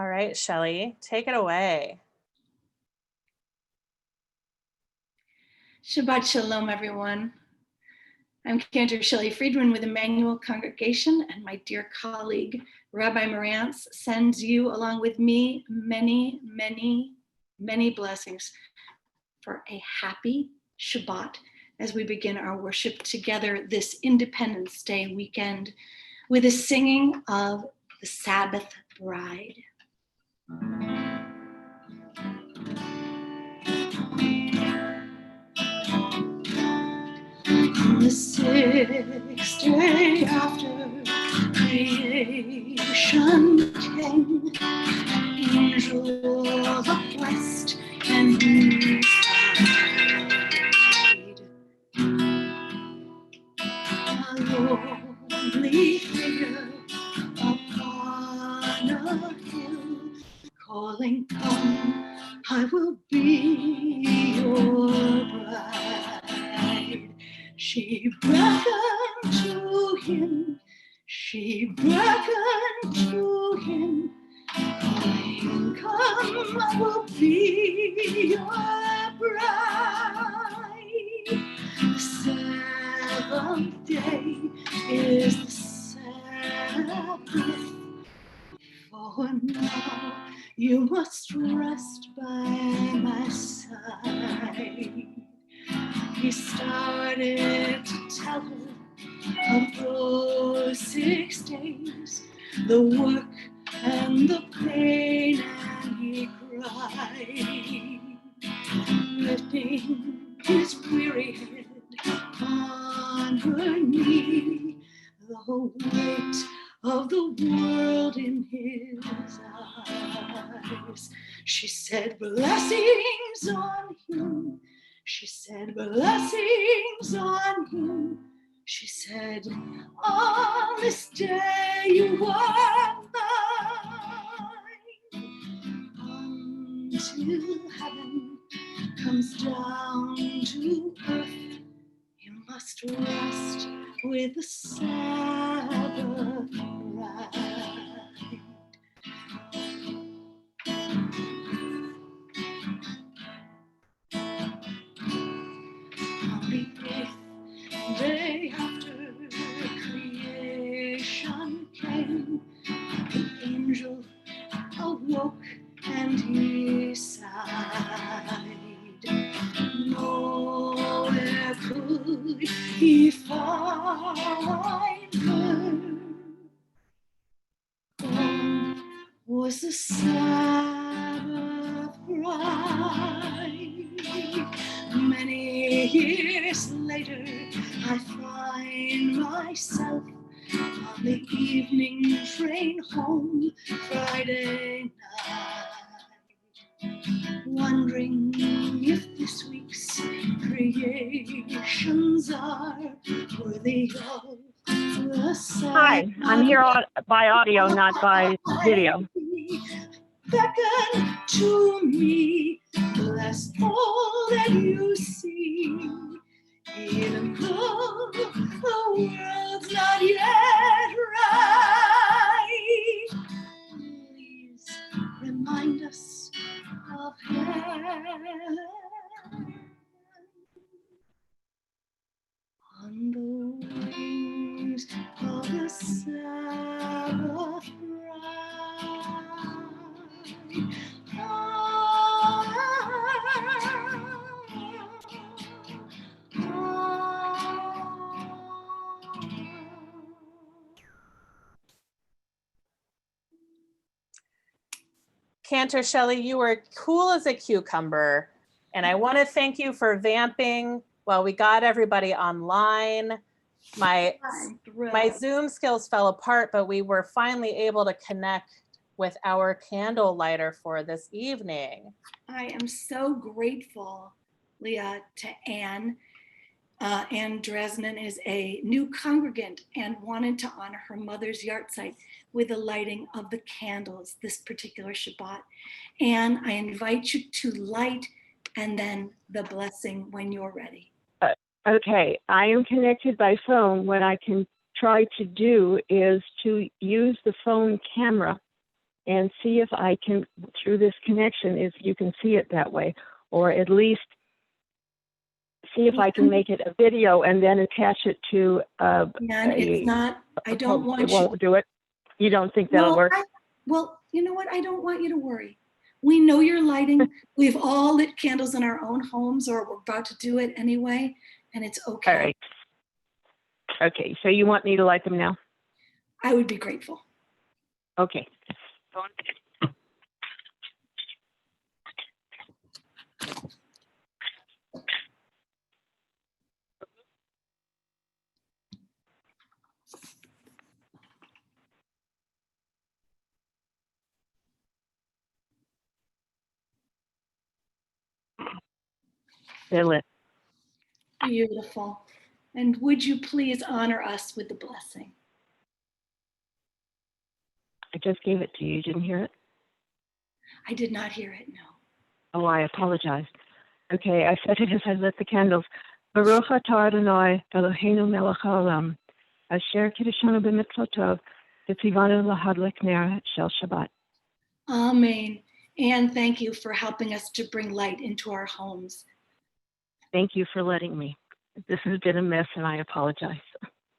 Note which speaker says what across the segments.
Speaker 1: All right, Shelley, take it away.
Speaker 2: Shabbat Shalom, everyone. I'm Cantor Shelley Friedman with Emmanuel Congregation, and my dear colleague, Rabbi Marantz, sends you, along with me, many, many, many blessings for a happy Shabbat as we begin our worship together this Independence Day weekend with a singing of the Sabbath Bride. On the sixth day after creation came, angel of west and east side, a lonely figure upon a hill, calling, "Come, I will be your bride." She beckoned to him, she beckoned to him, calling, "Come, I will be your bride." The seventh day is the Sabbath, for now you must rest by my side. He started to tell her of those 6 days, the work and the pain, and he cried, lifting his weary head on her knee, the weight of the world in his eyes. She said, "Blessings on him." She said, "Blessings on him." She said, "On this day you are mine." Until heaven comes down to earth, you must rest with the Sabbath bride. On the eighth day after creation came, the angel awoke and he sighed. Nowhere could he find her. Gone was the Sabbath bride. Many years later, I find myself on the evening train home Friday night, wondering if this week's creations are worthy of the Sabbath.
Speaker 3: Hi, I'm here by audio, not by video.
Speaker 2: Beckon to me, bless all that you see, even though the world's not yet right. Please remind us of heaven on the wings of the Sabbath bride.
Speaker 1: Cantor Shelley, you were cool as a cucumber. And I want to thank you for vamping while we got everybody online. My Zoom skills fell apart, but we were finally able to connect with our candle lighter for this evening.
Speaker 2: I am so grateful, Leah, to Anne. Anne Dresnan is a new congregant and wanted to honor her mother's yahrzeit with the lighting of the candles this particular Shabbat. Anne, I invite you to light and then the blessing when you're ready.
Speaker 3: Okay, I am connected by phone. What I can try to do is to use the phone camera and see if I can, through this connection, if you can see it that way, or at least see if I can make it a video and then attach it to
Speaker 2: It's not, I don't want
Speaker 3: you. It won't do it? You don't think that'll work?
Speaker 2: Well, you know what? I don't want you to worry. We know you're lighting. We've all lit candles in our own homes, or we're about to do it anyway, and it's okay.
Speaker 3: All right. Okay, so you want me to light them now?
Speaker 2: I would be grateful.
Speaker 3: Okay. They're lit.
Speaker 2: Beautiful. And would you please honor us with the blessing?
Speaker 3: I just gave it to you. You didn't hear it?
Speaker 2: I did not hear it, no.
Speaker 3: Oh, I apologize. Okay, I said it as I lit the candles. Baruch atah Adonai Eloheinu melech haolam, asher kiddushanu b'mitzvotov, v'tzivanu lahadlik ner shel Shabbat.
Speaker 2: Amen. And thank you for helping us to bring light into our homes.
Speaker 3: Thank you for letting me. This has been a mess, and I apologize.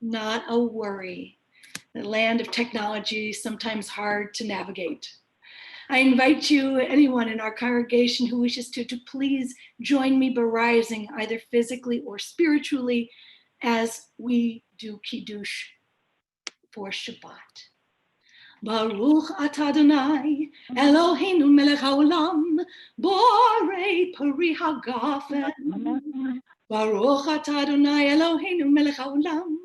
Speaker 2: Not a worry. The land of technology is sometimes hard to navigate. I invite you, anyone in our congregation who wishes to please join me by rising either physically or spiritually as we do Kiddush for Shabbat. Baruch atah Adonai Eloheinu melech haolam borei pari hagafen. Baruch atah Adonai Eloheinu melech haolam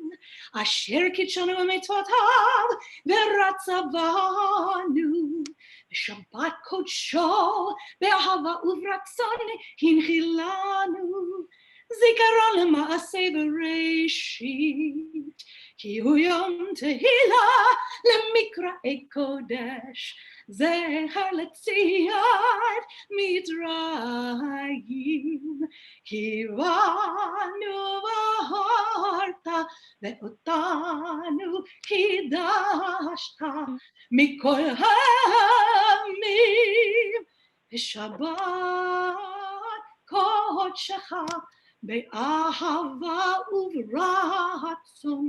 Speaker 2: asher kitshanu b'mitzvotav v'ratzavanu v'shabbat kodsho be'ahava uvratzon hinchilanu zikaron lema'aseh bereshit ki hu yom tehillah lemikra kodesh zecher letziat mitzrayim ki banu v'harta ve'otanu kidashta mikol ha'amim v'shabbat kodshecha be'ahava uvratzon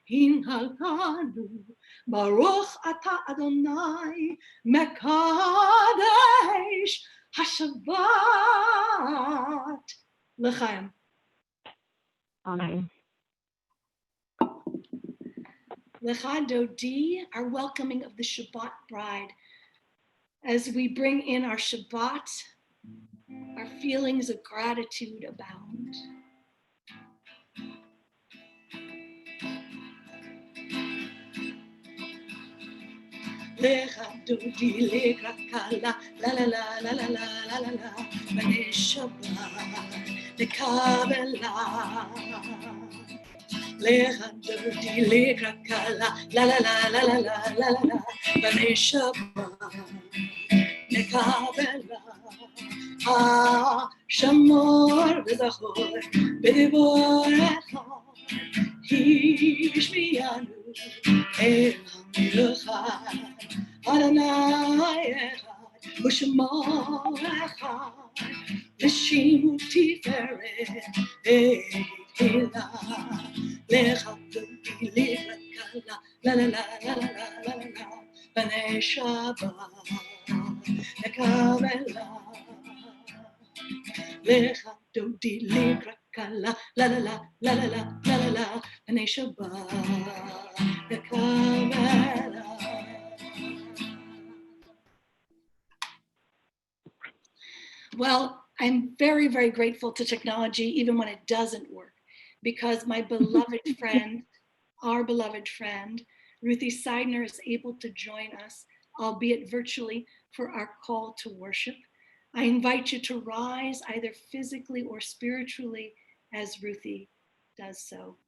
Speaker 2: hinhalanu Baruch atah Adonai mekadesh hashabbat l'chaim.
Speaker 3: Amen.
Speaker 2: Lecha Dodi, our welcoming of the Shabbat bride. As we bring in our Shabbat, our feelings of gratitude abound. Lecha Dodi, Lecha Kala, la la la la la la la la la, B'nai Shabbat, the Kabbalat. Lecha Dodi, Lecha Kala, la la la la la la la la, B'nai Shabbat, the Kabbalat. Shamor v'zachor b'divorecha hishmiyanu el ha'milucha Adonai echad u'shemo echad v'shimu tiferet hila lecha dodi lecha kala la la la la la la la la b'nei Shabbat the Kabbalat. Lecha dodi lecha kala la la la la la la la la la B'nai Shabbat the Kabbalah. Well, I'm very, very grateful to technology, even when it doesn't work, because my beloved friend, our beloved friend, Ruthie Seidner, is able to join us, albeit virtually, for our call to worship. I invite you to rise either physically or spiritually as Ruthie does so.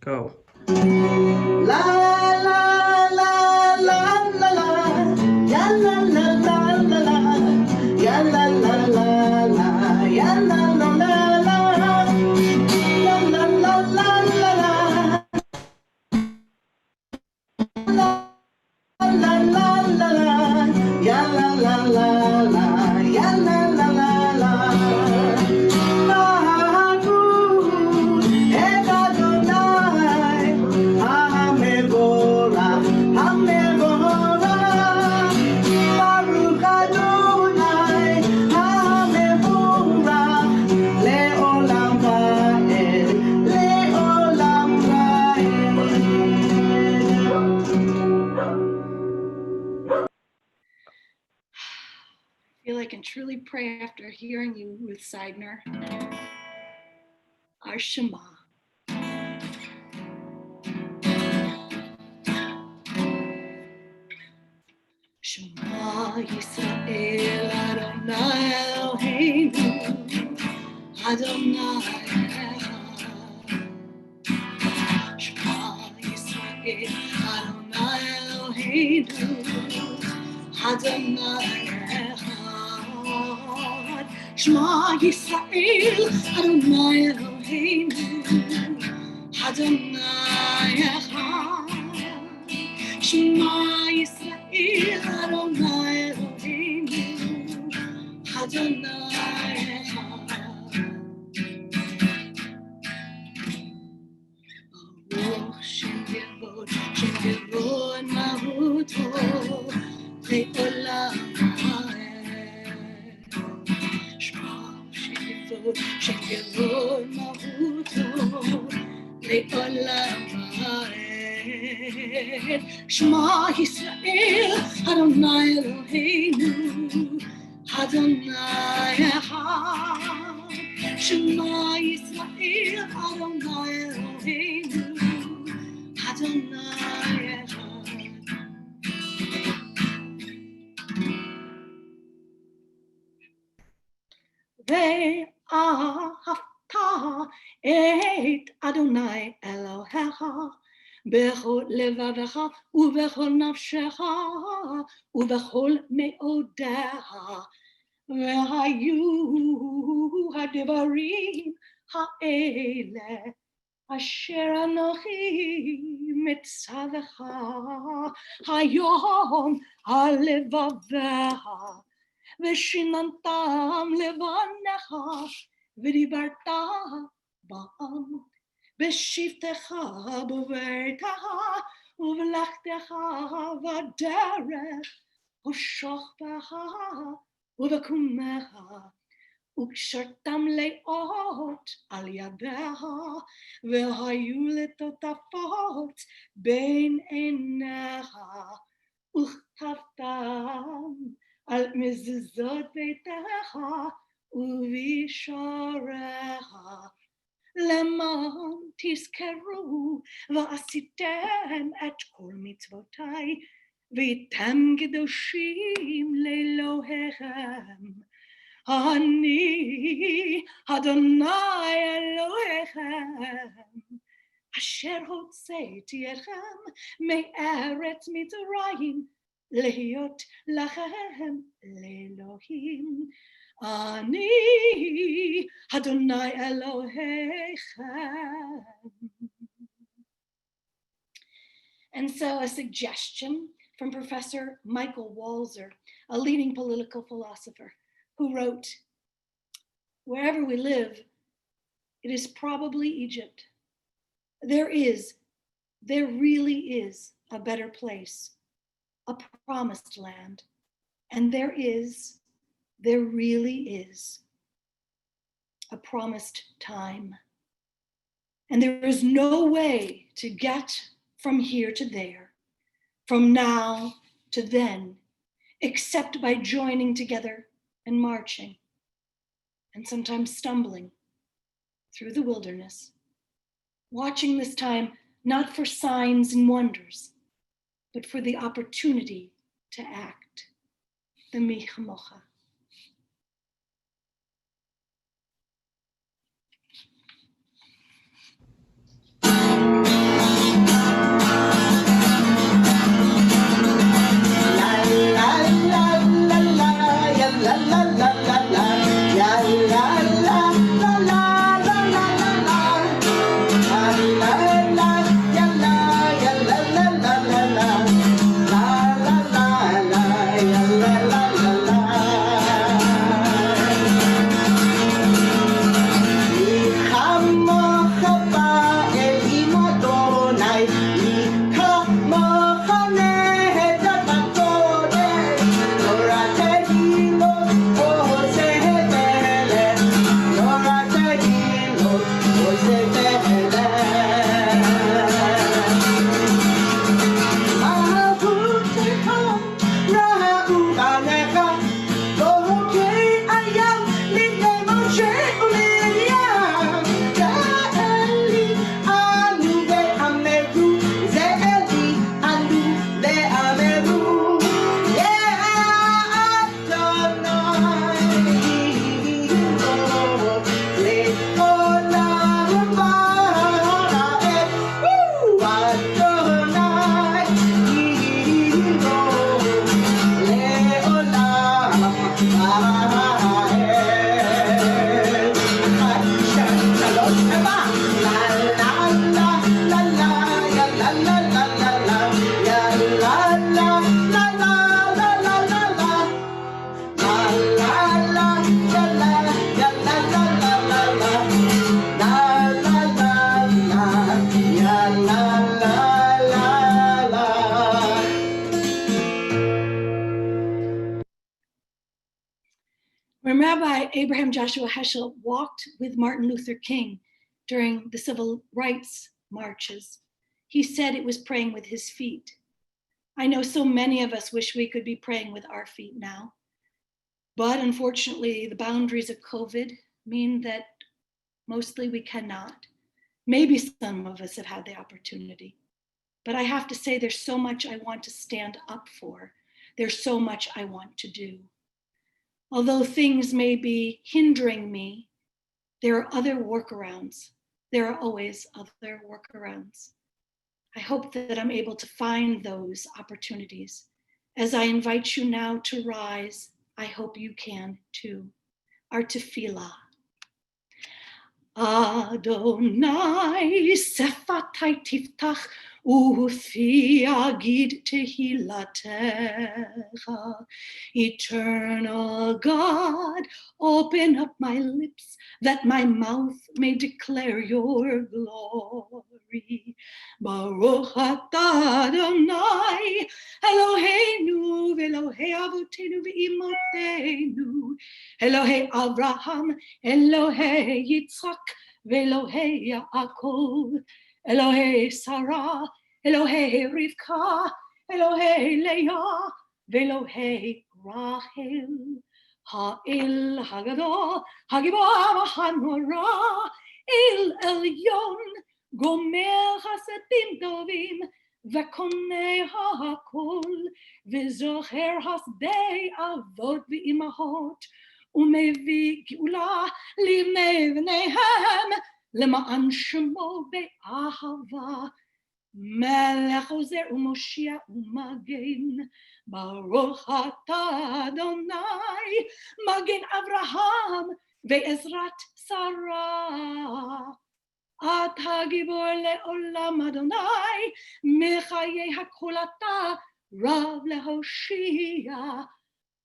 Speaker 4: Go.
Speaker 5: La la la la la la ya la la la la la ya la la la la ya la la la la la la la la la la
Speaker 2: feel I can truly pray after hearing you, Ruth Seidner. Our Shema. Shema Yisrael Adonai Eloheinu Adonai Echad. Shema Yisrael Adonai Eloheinu Adonai Echad. Shema Yisrael Adonai Eloheinu Adonai Echad. Shema Yisrael Adonai Eloheinu Adonai Echad. Baruch Shem Yevod Mahuto Le'olam Ha'ed. Shema Shem Yevod Mahuto Le'olam Ha'ed. Shema Yisrael Adonai Eloheinu Adonai Echad. Shema Yisrael Adonai Eloheinu Adonai Echad. Ve'ahavta et Adonai Elohecha bechol levavecha ubechol nafshecha ubechol meodecha vehayu hadevarim ha'ele asher anochi mitzavecha hayom halevavecha veshinantam levanecha v'dibarta ba'am b'shivtecha b'uvertecha uv'lachtecha v'derech u'shochbecha uv'kumecha u'kshartam le'ot al yadecha v'hayu letotafot bein einecha u'chtavtam al mezuzot beitecha u'vishorecha למען תזכרו ועשיתם את כל מצוותיי ואתם קדושים לאלוהיכם. אני אדוני אלוהיכם אשר הוצאתי אתכם מארץ מצרים להיות לכם לאלוהים. Ani Adonai Elohechem. And so a suggestion from Professor Michael Walzer, a leading political philosopher, who wrote, wherever we live, it is probably Egypt. There really is a better place, a promised land, and there really is a promised time. And there is no way to get from here to there, from now to then, except by joining together and marching, and sometimes stumbling through the wilderness, watching this time not for signs and wonders, but for the opportunity to act. The Mi Chamocha.
Speaker 5: Mocha ba el imoto
Speaker 2: When Rabbi Abraham Joshua Heschel walked with Martin Luther King during the civil rights marches, he said it was praying with his feet. I know so many of us wish we could be praying with our feet now, but unfortunately the boundaries of COVID mean that mostly we cannot. Maybe some of us have had the opportunity, but I have to say there's so much I want to stand up for. There's so much I want to do. Although things may be hindering me, there are other workarounds. There are always other workarounds. I hope that I'm able to find those opportunities. As I invite you now to rise, I hope you can too. Our tefillah. Adonai sefatai tiftach ufi agid tehilatecha. Eternal God, open up my lips that my mouth may declare your glory. Baruch atah Adonai Eloheinu ve'Elohei avotenu ve'imotenu Elohei Avraham Elohei Yitzchak ve'Elohei Yaakov Elohei Sarah Elohei Rivka Elohei Leah ve'Elohei Rachel Ha'el Hagadol Hagibor HaNorah El Elyon Gomer Hasedim Tovim V'Konei HaKol V'Zocher Hasdei Avot V'Imahot Umevi Geula Livnei V'neihem Lema'an Shemo Be'ahava Melech Ozer U'Moshiach U'Magen Baruch atah Adonai Magen Avraham Ve'ezrat Sarah Ata Gibor Le'olam Adonai Mechayei HaKol Ata Rav Lehoshia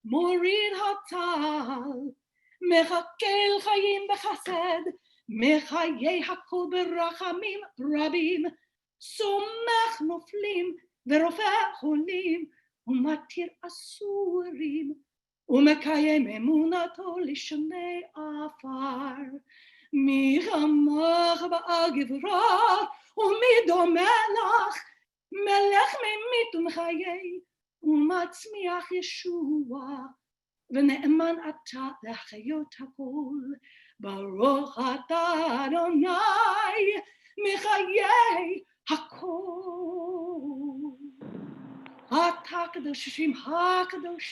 Speaker 2: Morid Hatal Mechakel Chayim B'Chased Mechayei HaKol B'Rachamim Rabim Somech Noflim Ve'Rofeh Cholim Umatir Asurim Umekayem Emunato Lishanei Afar Mi chamach ba'al gevurah, umi domelach, melech memit umchayei, umatzmiach Yeshua, v'ne'eman ata lechayot hakol, baruch atah Adonai, michayei hakol. Ata kadoshim hakadosh,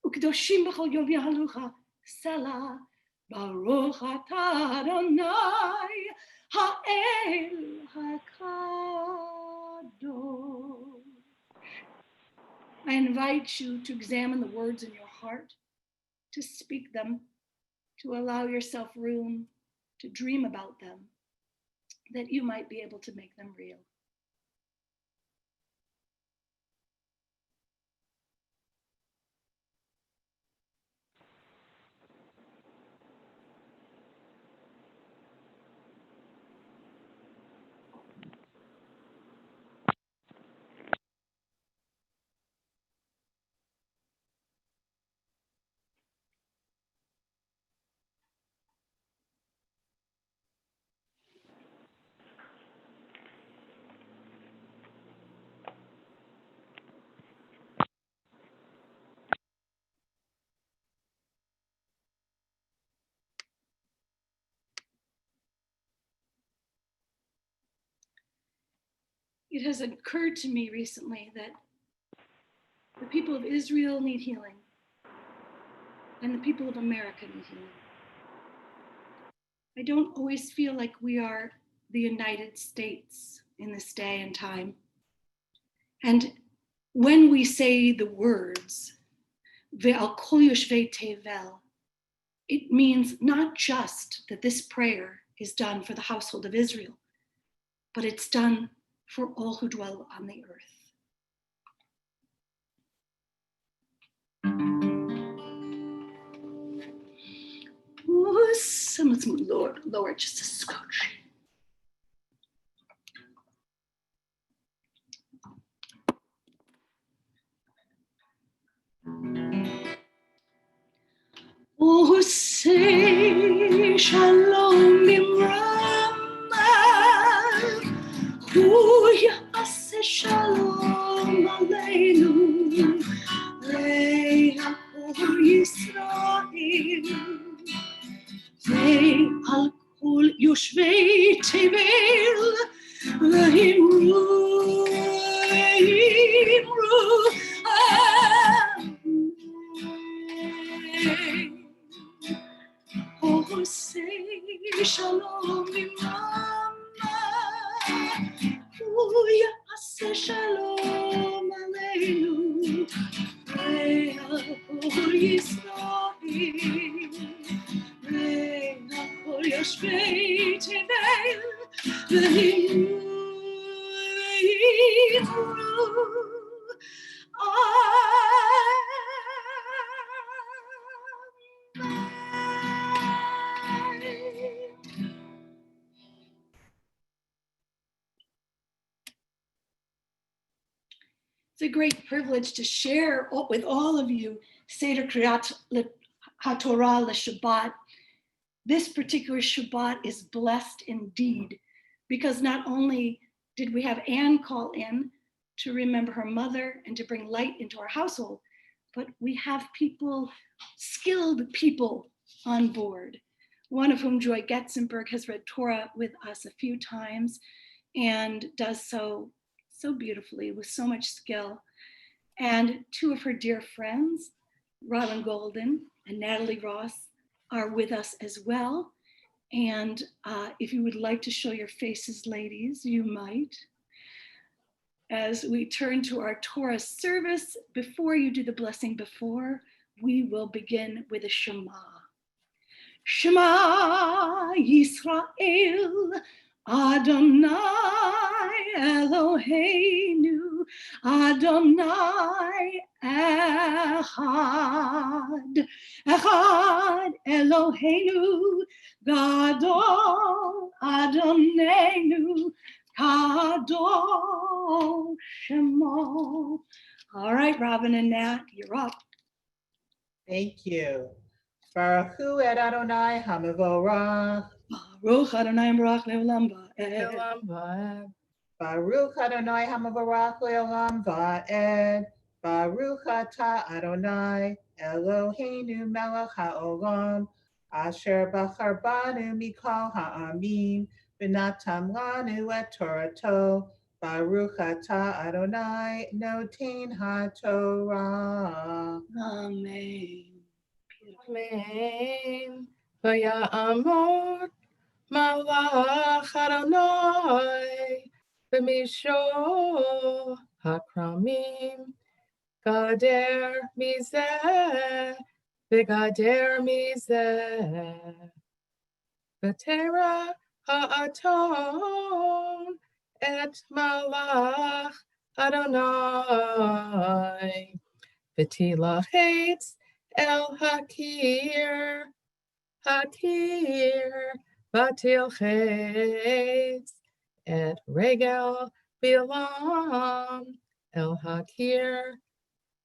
Speaker 2: ukadoshim b'chol yom yahalucha, Selah. Baruch atah Adonai ha'el hakadosh. I invite you to examine the words in your heart, to speak them, to allow yourself room to dream about them, that you might be able to make them real. It has occurred to me recently that the people of Israel need healing, and the people of America need healing. I don't always feel like we are the United States in this day and time. And when we say the words, Ve'al kol yoshvei tevel, it means not just that this prayer is done for the household of Israel, but it's done for all who dwell on the earth. let's move lower just a scotch. Oh, say shalom limrama, hu ya'aseh shalom aleinu, le'akol Yisrael, ve'al kol yoshvei tevel, le'imru, oh, say shalom limrama, hu ya'aseh shalom aleinu, ve'akol Yisrael, ve'akol yoshvei tevel, ve'imru, It's a great privilege to share with all of you Seder Kriyat HaTorah LeShabbat. This particular Shabbat is blessed indeed, because not only did we have Anne call in to remember her mother and to bring light into our household, but we have people, skilled people on board, one of whom, Joy Getzenberg, has read Torah with us a few times and does so beautifully with so much skill. And two of her dear friends, Robin Golden and Natalie Ross, are with us as well. And if you would like to show your faces, ladies, you might. As we turn to our Torah service, before you do the blessing we will begin with a Shema. Shema Yisrael, Adonai Eloheinu, Adonai Echad, Echad Eloheinu, Gadol Adonenu, Kadosh Shemo. All right, Robin and Nat, you're up.
Speaker 4: Thank you. Baruch Hu et Adonai Hamavorach.
Speaker 2: Baruch Adonai Baruch Leolam Va'ed.
Speaker 4: Baruch Adonai Hamavorach Leolam Va'ed. Baruch Ata Adonai Eloheinu Melech HaOlam Asher Bachar Banu Mikol Ha'amim V'natam Lanu et Torato. Baruch Ata Adonai Noten HaTorah.
Speaker 2: Amen.
Speaker 6: Amen. Vayamor malach Adonai b'misho hakramim gader mizeh v'gader mizeh v'tera ha'aton et malach Adonai v'tilachetz El Hakir, Batilchetz, et Regel Bilam, El Hakir,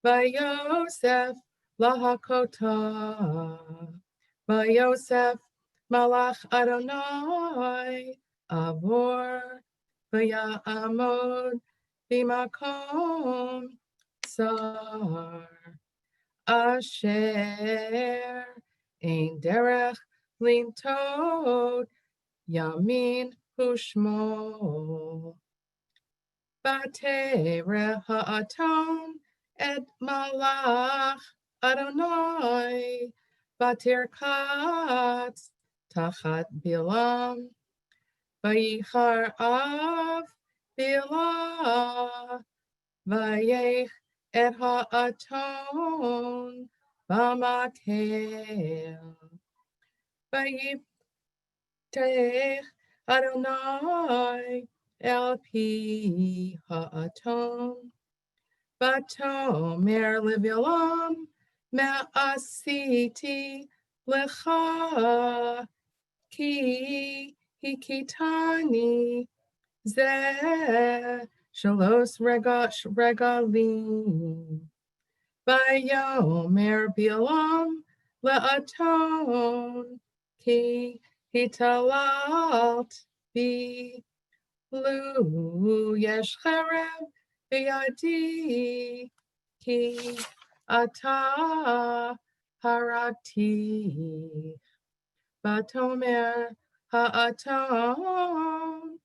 Speaker 6: Vayosef Lahakota, Vayosef Malach Adonai, Avor, Vayamod, Bimakom, Sar. Asher ein derech lintod yamin hushmo Batere ha'aton et malach Adonai Bater katz tachat bilam Vayichar av bilah Vayech et ha'aton b'makel. Vayiptech Adonai el pi ha'aton. Vatomer levilam me'asiti lecha ki hikitani ze shalos regalim. Vayomer Bilam la'aton ki hitalalt bi lu yesh cherem biyadi ki ata harati vatomer ha'aton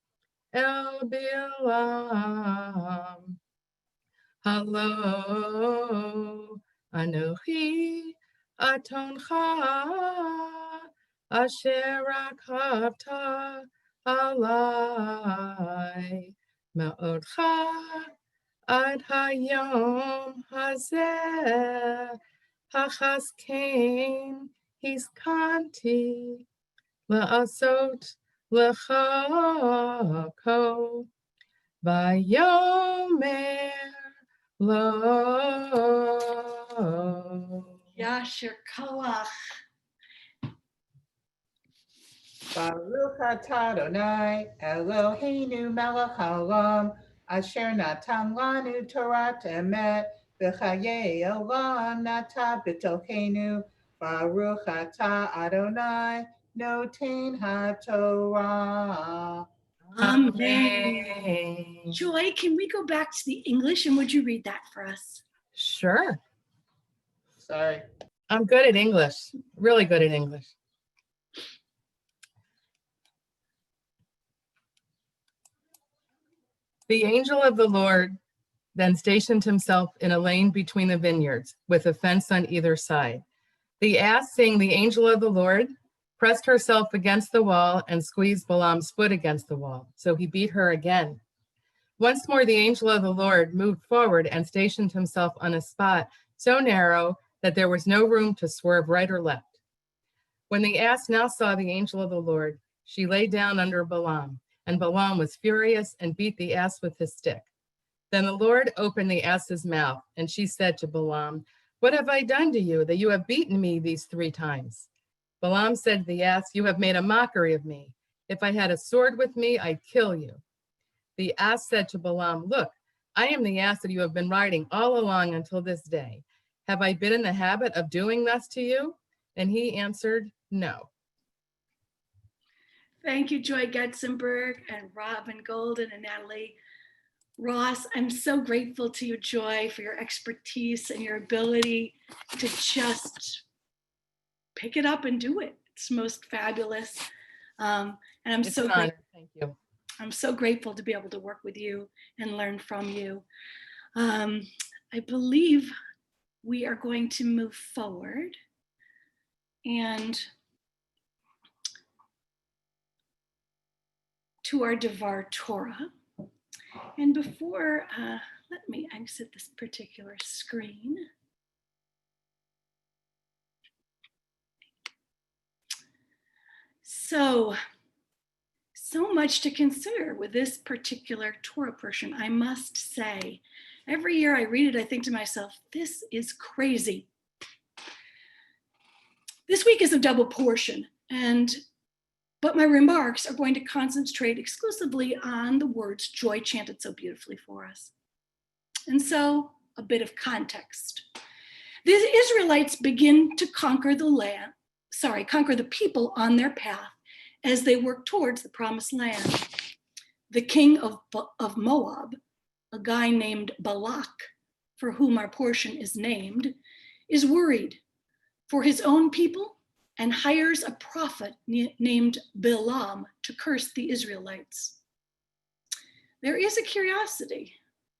Speaker 6: el Bilam. Hello, Anochi Atoncha Asher Rakavta Alai Ma'odcha Ad Hayom Hazeh Hachaskein Hiskanti La'asot Lecha Ko Vayomer Lo.
Speaker 2: Yasher Koach.
Speaker 4: Baruch atah Adonai Eloheinu melech haolam asher natan lanu Torat emet v'chayei olam nata b'tochenu. Baruch atah Adonai noten haTorah.
Speaker 2: Amen. Joy, can we go back to the English and would you read that for us?
Speaker 6: Sure.
Speaker 4: Sorry.
Speaker 6: I'm good at English, really good at English. The angel of the Lord then stationed himself in a lane between the vineyards with a fence on either side. The ass, seeing the angel of the Lord, pressed herself against the wall and squeezed Balaam's foot against the wall. So he beat her again. Once more, the angel of the Lord moved forward and stationed himself on a spot so narrow that there was no room to swerve right or left. When the ass now saw the angel of the Lord, she lay down under Balaam, and Balaam was furious and beat the ass with his stick. Then the Lord opened the ass's mouth, and she said to Balaam, "What have I done to you that you have beaten me these 3 times?" Balaam said to the ass, "You have made a mockery of me. If I had a sword with me, I'd kill you." The ass said to Balaam, "Look, I am the ass that you have been riding all along until this day. Have I been in the habit of doing thus to you?" And he answered, "No."
Speaker 2: Thank you, Joy Getzenberg and Robin Golden and Natalie Ross. I'm so grateful to you, Joy, for your expertise and your ability to just pick it up and do it. It's most fabulous. And I'm
Speaker 6: It's
Speaker 2: so
Speaker 6: an honor. Thank you.
Speaker 2: I'm so grateful to be able to work with you and learn from you. I believe we are going to move forward and to our Devar Torah. And before, let me exit this particular screen. So much to consider with this particular Torah portion, I must say. Every year I read it, I think to myself, this is crazy. This week is a double portion, but my remarks are going to concentrate exclusively on the words Joy chanted so beautifully for us. And so, a bit of context. The Israelites begin to conquer the people on their path as they work towards the promised land. The king of Moab, a guy named Balak, for whom our portion is named, is worried for his own people and hires a prophet named Balaam to curse the Israelites. There is a curiosity,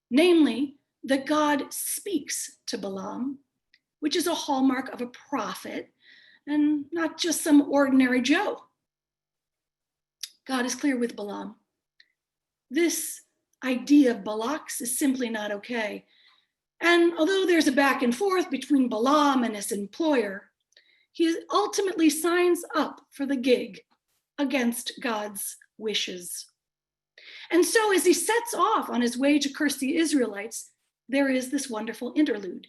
Speaker 2: namely that God speaks to Balaam, which is a hallmark of a prophet and not just some ordinary Joe. God is clear with Balaam. This idea of Balak's is simply not okay. And although there's a back and forth between Balaam and his employer, he ultimately signs up for the gig against God's wishes. And so as he sets off on his way to curse the Israelites, there is this wonderful interlude.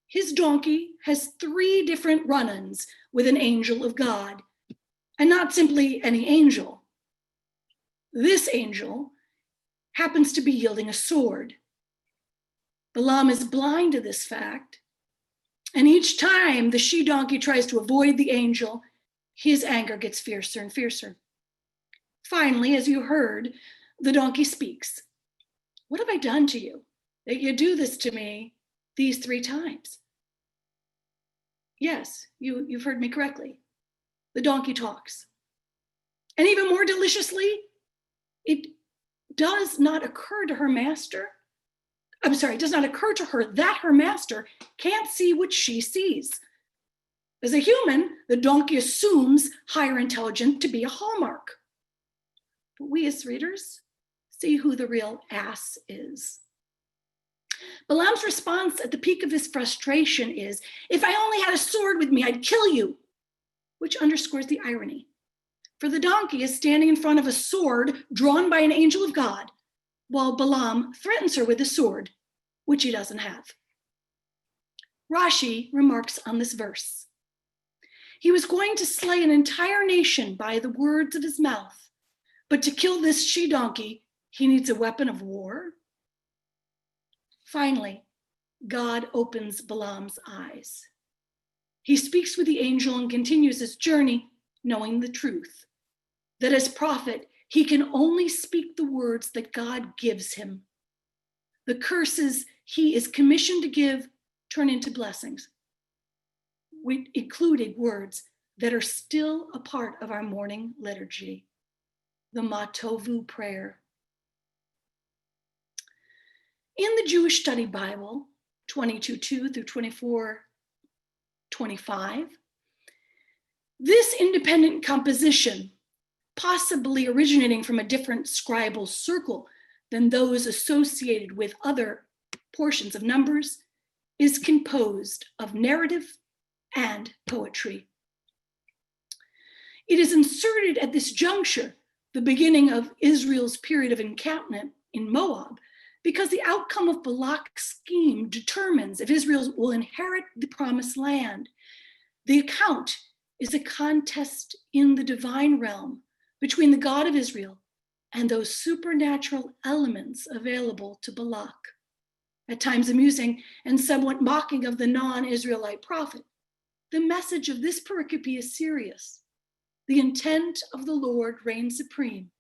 Speaker 2: His donkey has 3 different run-ins with an angel of God, and not simply any angel. This angel happens to be wielding a sword. Balaam is blind to this fact, and each time the she-donkey tries to avoid the angel, his anger gets fiercer and fiercer. Finally, as you heard, the donkey speaks. What have I done to you that you do this to me these 3 times? Yes, you've heard me correctly. The donkey talks. And even more deliciously, it does not occur to her that her master can't see what she sees. As a human, the donkey assumes higher intelligence to be a hallmark. But we as readers see who the real ass is. Balaam's response at the peak of his frustration is, if I only had a sword with me, I'd kill you, which underscores the irony. For the donkey is standing in front of a sword drawn by an angel of God, while Balaam threatens her with a sword, which he doesn't have. Rashi remarks on this verse. He was going to slay an entire nation by the words of his mouth, but to kill this she-donkey, he needs a weapon of war. Finally, God opens Balaam's eyes. He speaks with the angel and continues his journey, knowing the truth, that as prophet, he can only speak the words that God gives him. The curses he is commissioned to give turn into blessings, including words that are still a part of our morning liturgy, the Matovu prayer. In the Jewish Study Bible, 22:2 through 24:25, this independent composition, possibly originating from a different scribal circle than those associated with other portions of Numbers, is composed of narrative and poetry. It is inserted at this juncture, the beginning of Israel's period of encampment in Moab, because the outcome of Balak's scheme determines if Israel will inherit the promised land. The account is a contest in the divine realm between the God of Israel and those supernatural elements available to Balak. At times amusing and somewhat mocking of the non-Israelite prophet, the message of this pericope is serious. The intent of the Lord reigns supreme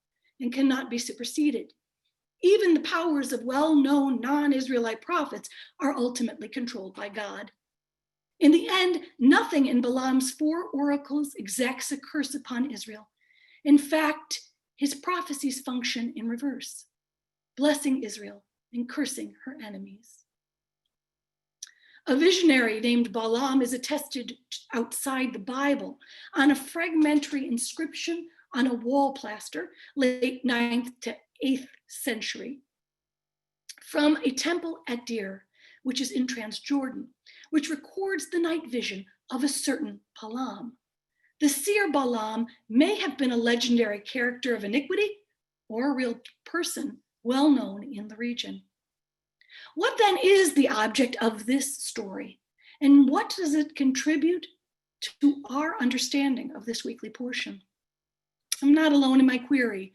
Speaker 2: and cannot be superseded. Even the powers of well-known non-Israelite prophets are ultimately controlled by God. In the end, nothing in Balaam's 4 oracles exacts a curse upon Israel. In fact, his prophecies function in reverse, blessing Israel and cursing her enemies. A visionary named Balaam is attested outside the Bible on a fragmentary inscription on a wall plaster, late 9th to 8th century, from a temple at Deir, which is in Transjordan, which records the night vision of a certain Balaam. The seer Balaam may have been a legendary character of iniquity or a real person well known in the region. What then is the object of this story, and what does it contribute to our understanding of this weekly portion? I'm not alone in my query.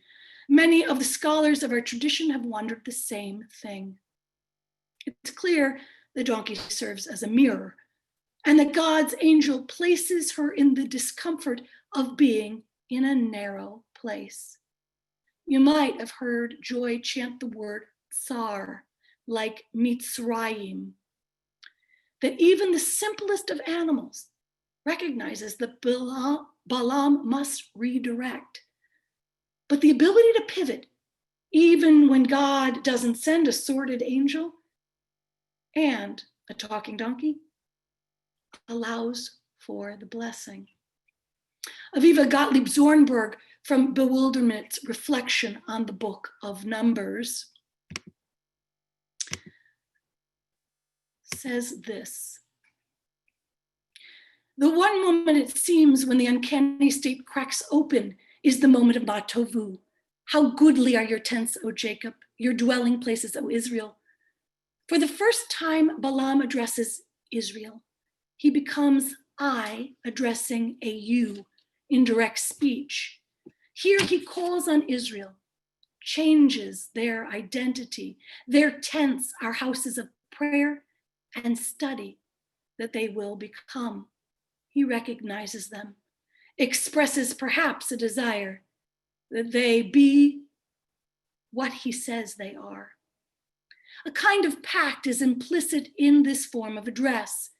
Speaker 2: Many of the scholars of our tradition have wondered the same thing. It's clear the donkey serves as a mirror, and that God's angel places her in the discomfort of being in a narrow place. You might have heard Joy chant the word tsar, like Mitzrayim, that even the simplest of animals recognizes that Balaam must redirect. But the ability to pivot, even when God doesn't send a sworded angel and a talking donkey, allows for the blessing. Aviva Gottlieb Zornberg from Bewilderment's reflection on the book of Numbers says this: the one moment it seems when the uncanny state cracks open is the moment of Matovu. How goodly are your tents, O Jacob, your dwelling places, O Israel. For the first time, Balaam addresses Israel. He becomes I addressing a you, in direct speech. Here he calls on Israel, changes their identity, their tents are houses of prayer and study that they will become. He recognizes them, expresses perhaps a desire that they be what he says they are. A kind of pact is implicit in this form of address.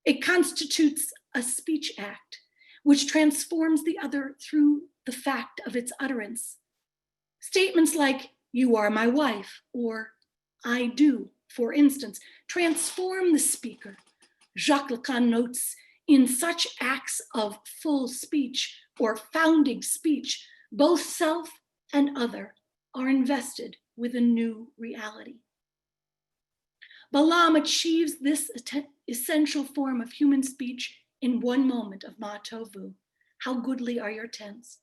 Speaker 2: It constitutes a speech act, which transforms the other through the fact of its utterance. Statements like, "You are my wife," or "I do," for instance, transform the speaker. Jacques Lacan notes, in such acts of full speech or founding speech, both self and other are invested with a new reality. Balaam achieves this essential form of human speech in one moment of Ma Tovu. How goodly are your tents.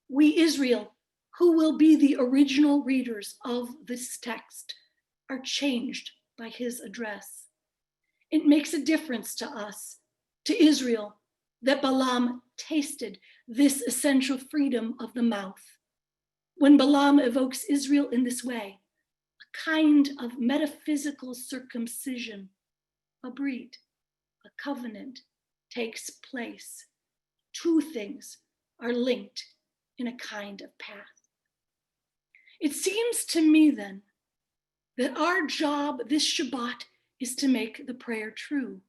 Speaker 2: We, Israel, who will be the original readers of this text, are changed by his address. It makes a difference to us, to Israel, that Balaam tasted this essential freedom of the mouth. When Balaam evokes Israel in this way, a kind of metaphysical circumcision, a brit, a covenant, takes place. Two things are linked in a kind of path. It seems to me then that our job this Shabbat is to make the prayer true.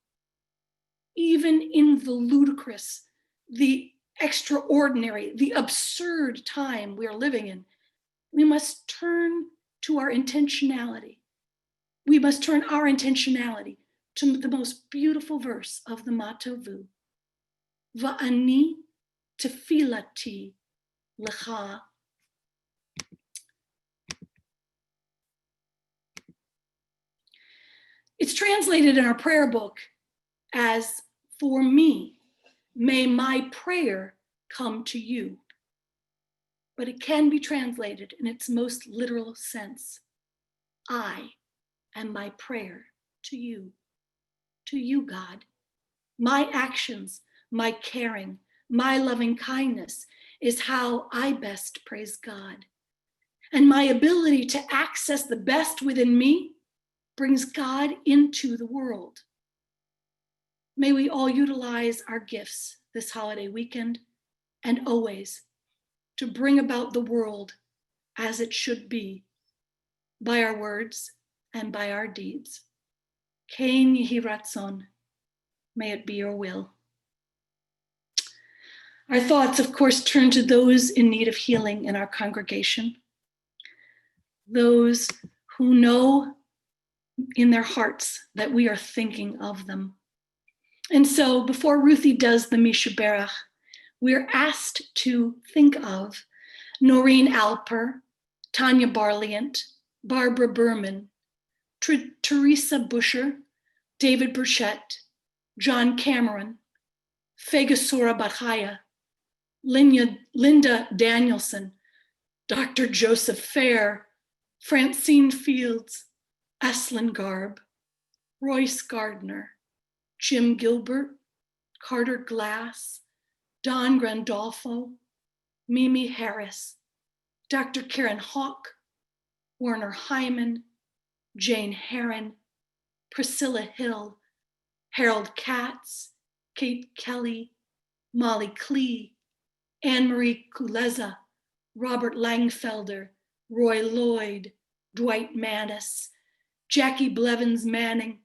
Speaker 2: Even in the ludicrous, the extraordinary, the absurd time we are living in, we must turn to our intentionality. We must turn our intentionality to the most beautiful verse of the Ma Tovu. Va'ani tefilati lecha. It's translated in our prayer book as, "For me, may my prayer come to you." But it can be translated in its most literal sense. I am my prayer to you, God. My actions, my caring, my loving kindness is how I best praise God. And my ability to access the best within me brings God into the world. May we all utilize our gifts this holiday weekend and always to bring about the world as it should be by our words and by our deeds. Kein yehi ratzon, may it be your will. Our thoughts, of course, turn to those in need of healing in our congregation, those who know in their hearts that we are thinking of them. And so before Ruthie does the Mishaberach, we're asked to think of Noreen Alper, Tanya Barliant, Barbara Berman, Teresa Busher, David Burchett, John Cameron, Fegasura Bachaya, Linda Danielson, Dr. Joseph Fair, Francine Fields, Eslyn Garb, Royce Gardner, Jim Gilbert, Carter Glass, Don Grandolfo, Mimi Harris, Dr. Karen Hawk, Warner Hyman, Jane Herron, Priscilla Hill, Harold Katz, Kate Kelly, Molly Klee, Anne-Marie Kuleza, Robert Langfelder, Roy Lloyd, Dwight Manis, Jackie Blevins Manning,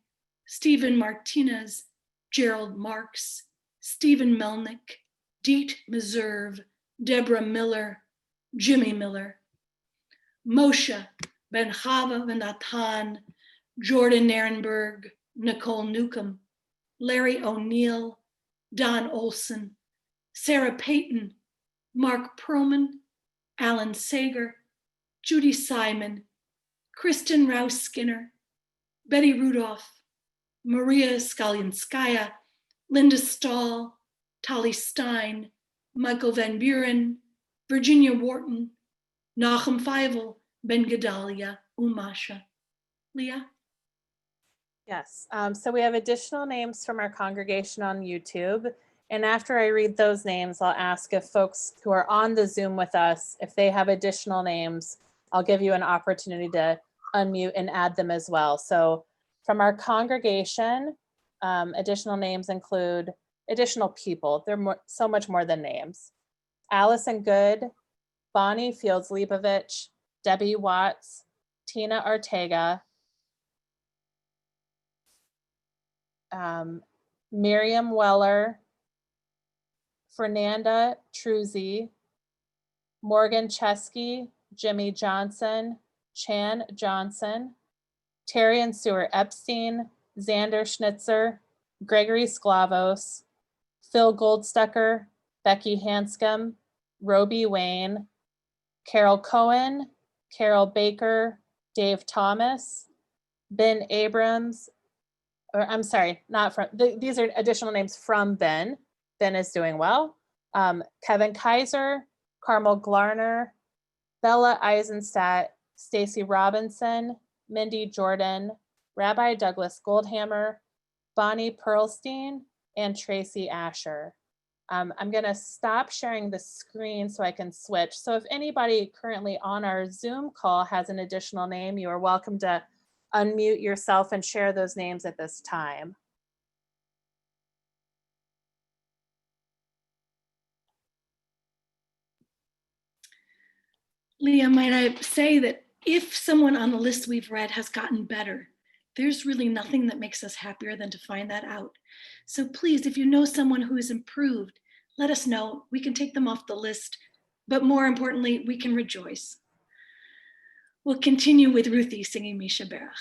Speaker 2: Stephen Martinez, Gerald Marks, Stephen Melnick, Deet Meserve, Deborah Miller, Jimmy Miller, Moshe Ben Chava Venatan, Jordan Narenberg, Nicole Newcomb, Larry O'Neill, Don Olson, Sarah Payton, Mark Perlman, Alan Sager, Judy Simon, Kristen Rouse Skinner, Betty Rudolph, Maria Skalyanskaya, Linda Stahl, Tali Stein, Michael Van Buren, Virginia Wharton, Nachum Feivel, Ben Gedalia, Umasha. Leah?
Speaker 1: Yes, so we have additional names from our congregation on YouTube, And after I read those names, I'll ask if folks who are on the Zoom with us, if they have additional names, I'll give you an opportunity to unmute and add them as well. So from our congregation, additional names include additional people. They're so much more than names. Allison Good, Bonnie Fields Leibovich, Debbie Watts, Tina Ortega, Miriam Weller, Fernanda Truzzi, Morgan Chesky, Jimmy Johnson, Chan Johnson, Terry and Stuart Epstein, Xander Schnitzer, Gregory Sklavos, Phil Goldstucker, Becky Hanscom, Roby Wayne, Carol Cohen, Carol Baker, Dave Thomas, Ben Abrams, or I'm sorry, not from, these are additional names from Ben. Ben is doing well. Kevin Kaiser, Carmel Glarner, Bella Eisenstadt, Stacy Robinson, Mindy Jordan, Rabbi Douglas Goldhammer, Bonnie Pearlstein, and Tracy Asher. I'm gonna stop sharing the screen so I can switch. So if anybody currently on our Zoom call has an additional name, you are welcome to unmute yourself and share those names at this time.
Speaker 2: Leah, might I say that if someone on the list we've read has gotten better, there's really nothing that makes us happier than to find that out. So please, if you know someone who has improved, let us know. We can take them off the list, but more importantly, we can rejoice. We'll continue with Ruthie singing Misha Berach.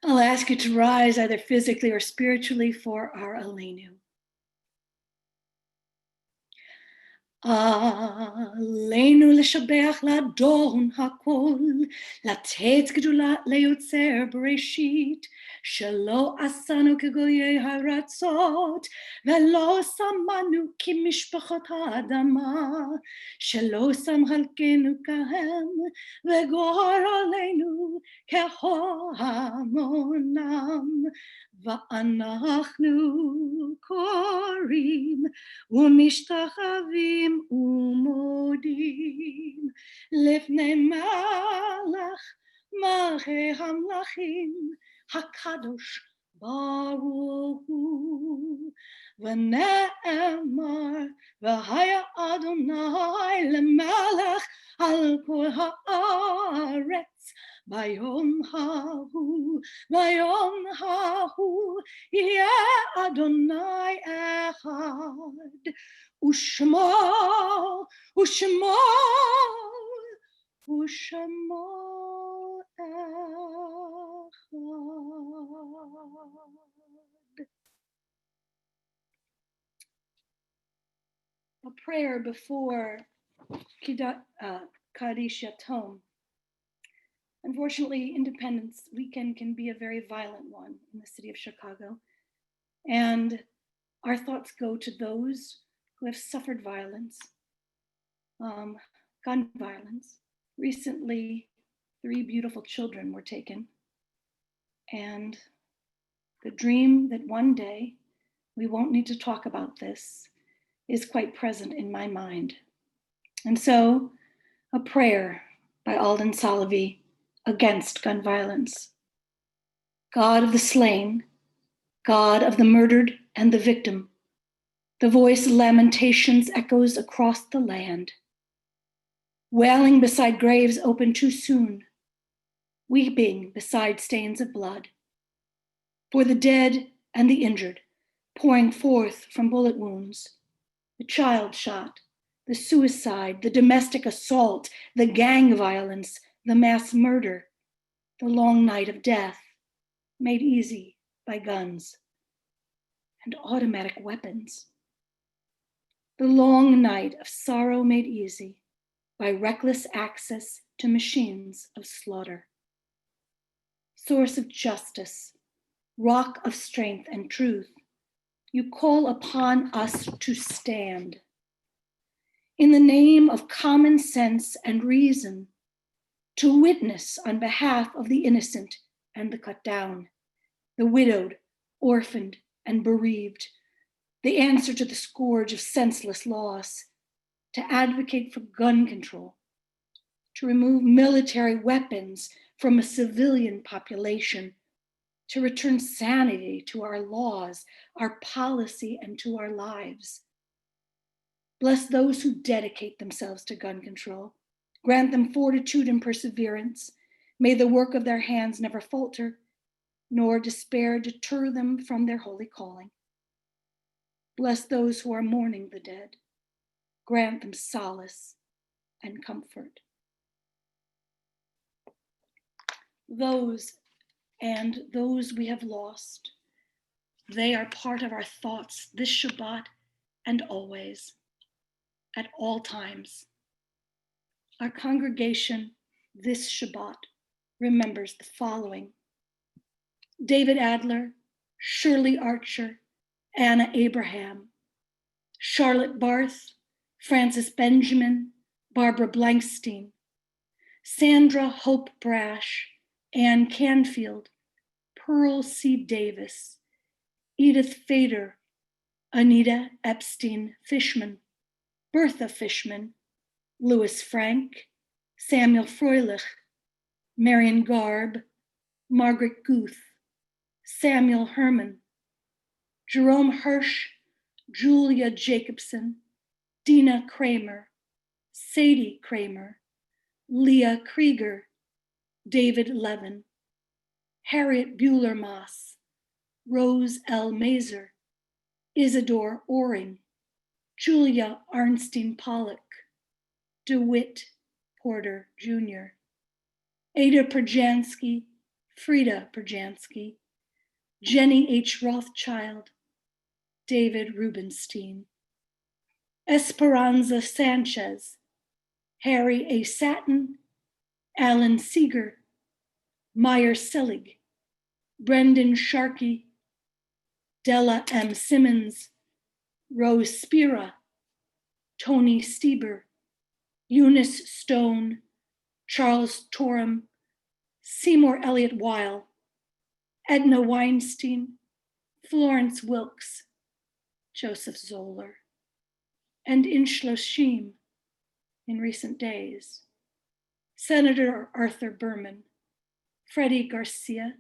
Speaker 2: I'll ask you to rise either physically or spiritually for our Aleinu. עלינו לשבח לאדון הכל, לתת גדולה ליוצר בראשית, שלא עשנו כגויי הארצות, ולא שמנו כמשפחות האדמה, שלא שם חלקנו כהם, וגור עלינו כהמונם, ואנחנו קוראים ומשתחווים ומודים לפני מלך מלכי המלכים הקדוש ברוך הוא. ונאמר והיה אדוני למלך על כל הארץ ביום ההוא, ביום ההוא יהיה אדוני אחד, ושמו, ושמו, ושמו אחד. A prayer before Kaddish Yatom. Unfortunately, Independence Weekend can be a very violent one in the city of Chicago. And our thoughts go to those who have suffered violence, gun violence. Recently, 3 beautiful children were taken. And the dream that one day we won't need to talk about this is quite present in my mind. And so, a prayer by Alden Salovey against gun violence. God of the slain, God of the murdered and the victim, the voice of lamentations echoes across the land. Wailing beside graves open too soon, weeping beside stains of blood. For the dead and the injured, pouring forth from bullet wounds, the child shot, the suicide, the domestic assault, the gang violence, the mass murder, the long night of death, made easy by guns and automatic weapons. The long night of sorrow made easy by reckless access to machines of slaughter. Source of justice, rock of strength and truth, you call upon us to stand. In the name of common sense and reason, to witness on behalf of the innocent and the cut down, the widowed, orphaned, and bereaved, the answer to the scourge of senseless loss, to advocate for gun control, to remove military weapons from a civilian population, to return sanity to our laws, our policy, and to our lives. Bless those who dedicate themselves to gun control. Grant them fortitude and perseverance. May the work of their hands never falter, nor despair deter them from their holy calling. Bless those who are mourning the dead. Grant them solace and comfort. Those we have lost, they are part of our thoughts this Shabbat and always, at all times. Our congregation this Shabbat remembers the following: David Adler, Shirley Archer, Anna Abraham, Charlotte Barth, Francis Benjamin, Barbara Blankstein, Sandra Hope Brash, Ann Canfield, Pearl C. Davis, Edith Fader, Anita Epstein Fishman, Bertha Fishman, Louis Frank, Samuel Froelich, Marion Garb, Margaret Guth, Samuel Herman, Jerome Hirsch, Julia Jacobson, Dina Kramer, Sadie Kramer, Leah Krieger, David Levin, Harriet Bueller-Moss, Rose L. Mazer, Isidore Oring, Julia Arnstein Pollock, DeWitt Porter Jr., Ada Perjansky, Frida Perjansky, Jenny H. Rothschild, David Rubenstein, Esperanza Sanchez, Harry A. Satin, Alan Seeger, Meyer Selig, Brendan Sharkey, Della M. Simmons, Rose Spira, Tony Stieber, Eunice Stone, Charles Torum, Seymour Elliott Weil, Edna Weinstein, Florence Wilkes, Joseph Zoller, and in Shloshim in recent days, Senator Arthur Berman, Freddie Garcia,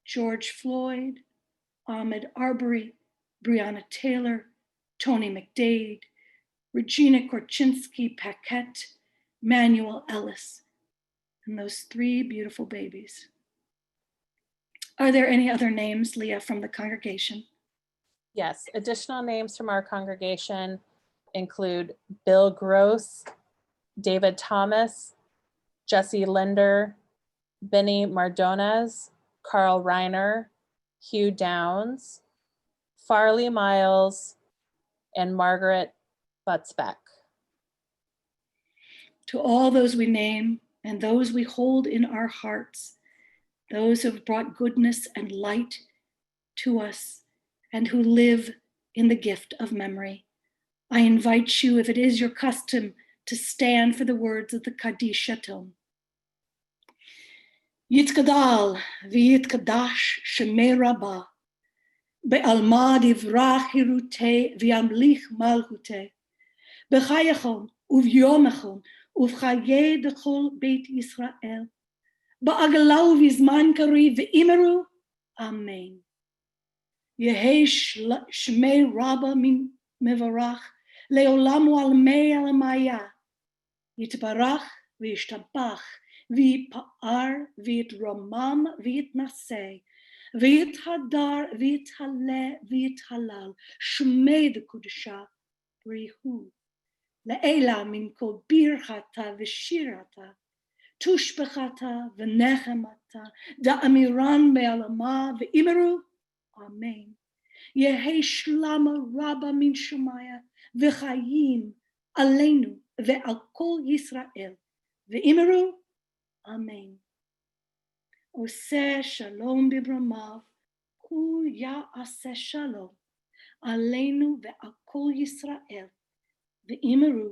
Speaker 2: George Floyd, Ahmaud Arbery, Breonna Taylor, Tony McDade, Regina Korchinski Paquette, Manuel Ellis, and those 3 beautiful babies. Are there any other names, Leah, from the congregation?
Speaker 1: Yes, additional names from our congregation include Bill Gross, David Thomas, Jesse Linder, Benny Mardones, Carl Reiner, Hugh Downs, Farley Miles, and Margaret Butzbeck.
Speaker 2: To all those we name, and those we hold in our hearts, those who have brought goodness and light to us and who live in the gift of memory. I invite you, if it is your custom, to stand for the words of the Kaddish tone. Yitkadal v'yitkadash shemei Rabbah, be'alma divrach hirute v'yamlich malchute, b'chayachon uv'yomachon uv'chaye dechol beit Yisrael, ba'agalau v'zman kari v'imeru, Amen. Yehei shmei Rabbah min mevarach, leolam u'almei alamaya, yitbarach v'yishtabach, v'yipa'ar v'yitromam v'yitnaseh, v'yithadar v'yithale v'yithalal, shmei d'kudusha brihu, le'ela min kol birchata v'shirata, tushbechata v'nechemata, da'amiran be'alama v'imeru, Amen. Yehei shlama Rabbah min Shemaya v'chayim aleinu ve'al kol Yisrael v'imeru, Amen. Oseh shalom b'bramav, hu ya'aseh shalom aleinu ve'al kol Yisrael v'imeru,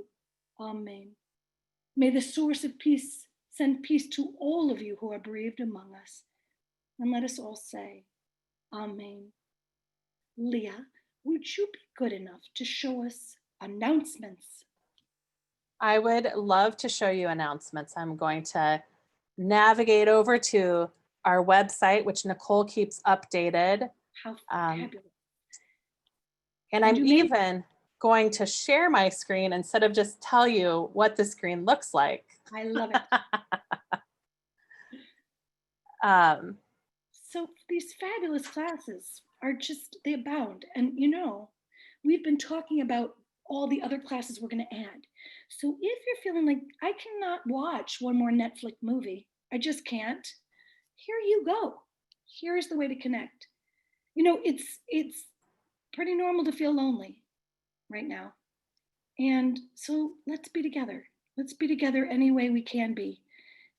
Speaker 2: Amen. May the source of peace send peace to all of you who are bereaved among us. And let us all say, Amen. Leah, would you be good enough to show us announcements?
Speaker 1: I would love to show you announcements. I'm going to navigate over to our website, which Nicole keeps updated.
Speaker 2: How fabulous.
Speaker 1: And I'm even going to share my screen instead of just tell you what the screen looks like.
Speaker 2: I love it. So these fabulous classes are just, they abound. And you know, we've been talking about all the other classes we're going to add. So if you're feeling like, I cannot watch one more Netflix movie, I just can't, here you go. Here's the way to connect. You know, it's pretty normal to feel lonely right now. And so let's be together. Let's be together any way we can be.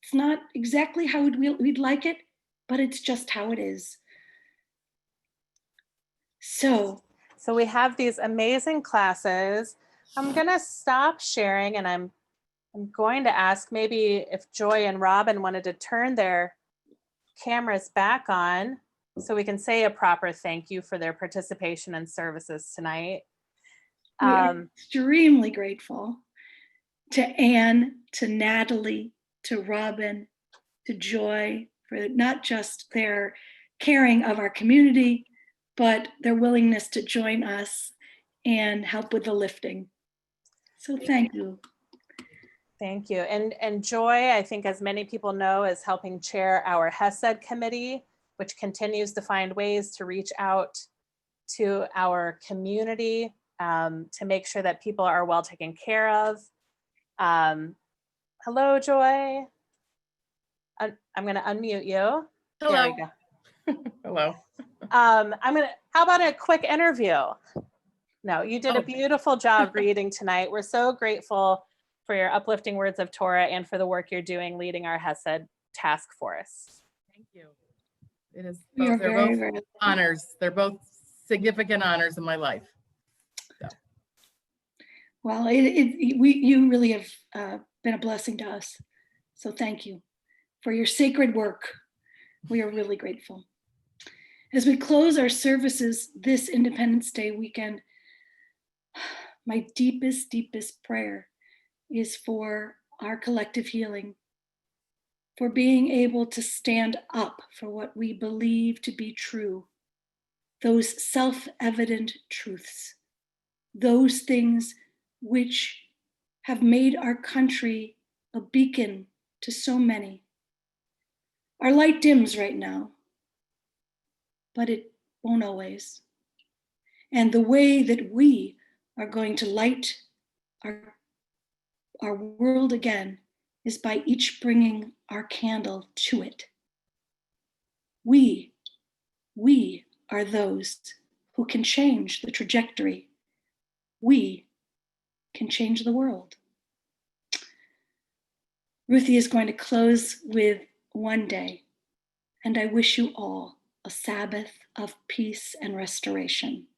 Speaker 2: It's not exactly how we'd like it, but it's just how it is. So
Speaker 1: we have these amazing classes. I'm gonna stop sharing and I'm going to ask maybe if Joy and Robin wanted to turn their cameras back on so we can say a proper thank you for their participation and services tonight.
Speaker 2: We are extremely grateful to Anne, to Natalie, to Robin, to Joy for not just their caring of our community, but their willingness to join us and help with the lifting. So thank you.
Speaker 1: Thank you. And Joy, I think as many people know, is helping chair our Hesed committee, which continues to find ways to reach out to our community to make sure that people are well taken care of. Hello, Joy. I'm going to unmute you.
Speaker 6: Hello.
Speaker 1: There we go.
Speaker 6: Hello.
Speaker 1: How about a quick interview? No, you did a beautiful job reading tonight. We're so grateful for your uplifting words of Torah and for the work you're doing leading our Hesed task force.
Speaker 6: Thank you. It is
Speaker 2: We are
Speaker 6: they're
Speaker 2: very,
Speaker 6: both
Speaker 2: very
Speaker 6: honors. They're both significant honors in my life. So.
Speaker 2: Well, you really have been a blessing to us. So thank you for your sacred work. We are really grateful. As we close our services this Independence Day weekend, my deepest, deepest prayer is for our collective healing, for being able to stand up for what we believe to be true, those self-evident truths, those things which have made our country a beacon to so many. Our light dims right now, but it won't always. And the way that we are going to light our world again is by each bringing our candle to it. We are those who can change the trajectory. We can change the world. Ruthie is going to close with one day, and I wish you all a Sabbath of peace and restoration.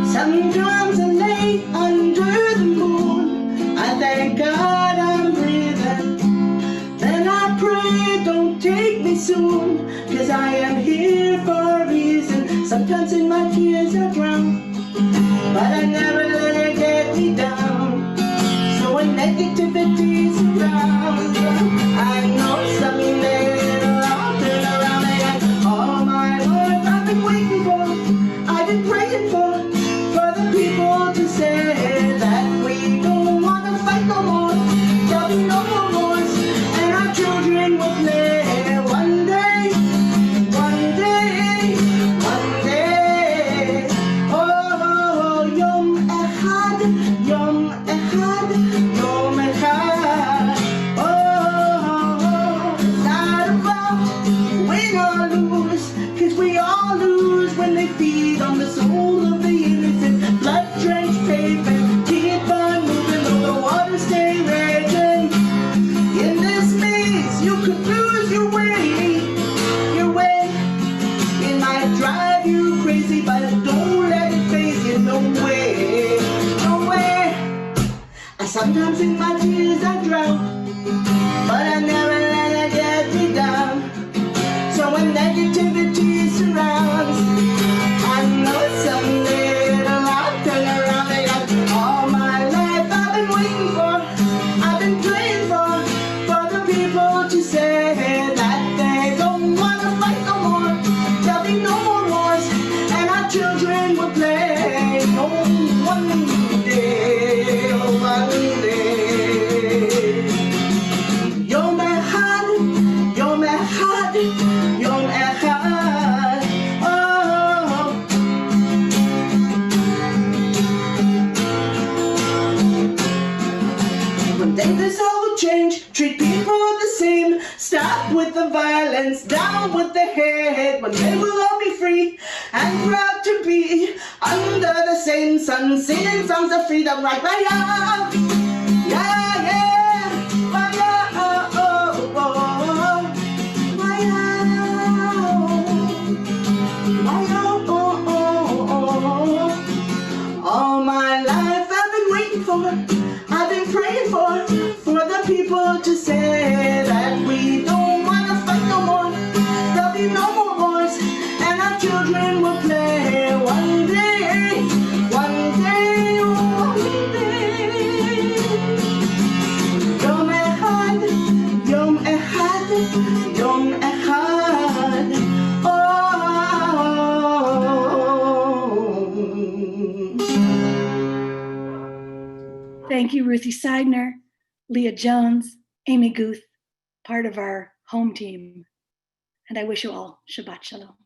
Speaker 5: Sometimes I lay under the moon. I thank God I'm breathing. Then I pray, don't take me soon, 'cause I am here for a reason. Sometimes in my tears I drown, but I never let it get me down. So when negativity's around, I know someday it'll turn around. And all my life I've been waiting for, I've been praying for the people to say that we don't want to fight no more. There'll be no more wars, and our children will play. One day, one day, one day. Oh, Yom Echad, Yom Echad, Yom Echad. Oh, it's not about win or lose, 'cause we all lose when they feed on the soul of the innocent. Blood-drenched pavement, keep on moving though the waters stay raging. In this maze, you could lose your way, your way. It might drive you crazy, but don't let it faze you, no way, no way. Sometimes in my tears I drown, but I never let it get me down. So when negativity surrounds, I know someday it'll all turn around. And all my life I've been waiting for, I've been praying for the people to say that they don't want to fight no more. There'll be no more wars, and our children will play. Oh, one day, oh, one day. Yom Echad, Yom Echad, Yom Echad. Oh, one day this all will change. Treat people the same. Stop with the violence, down with the hate. One day we'll all be free and proud to be under the same sun, singing songs of freedom like Raya. Yeah, yeah, Raya, oh, oh, oh, Raya, Raya, oh, oh, oh. All my life I've been waiting for, I've been praying for the people to say that we don't want to fight no more. There'll be no more wars, and our children will play. One day, one day, one day. Yom Echad, Yom Echad, Yom Echad. Oh.
Speaker 2: Thank you, Ruthie Seidner, Leah Jones, Amy Guth, part of our home team. And I wish you all Shabbat Shalom.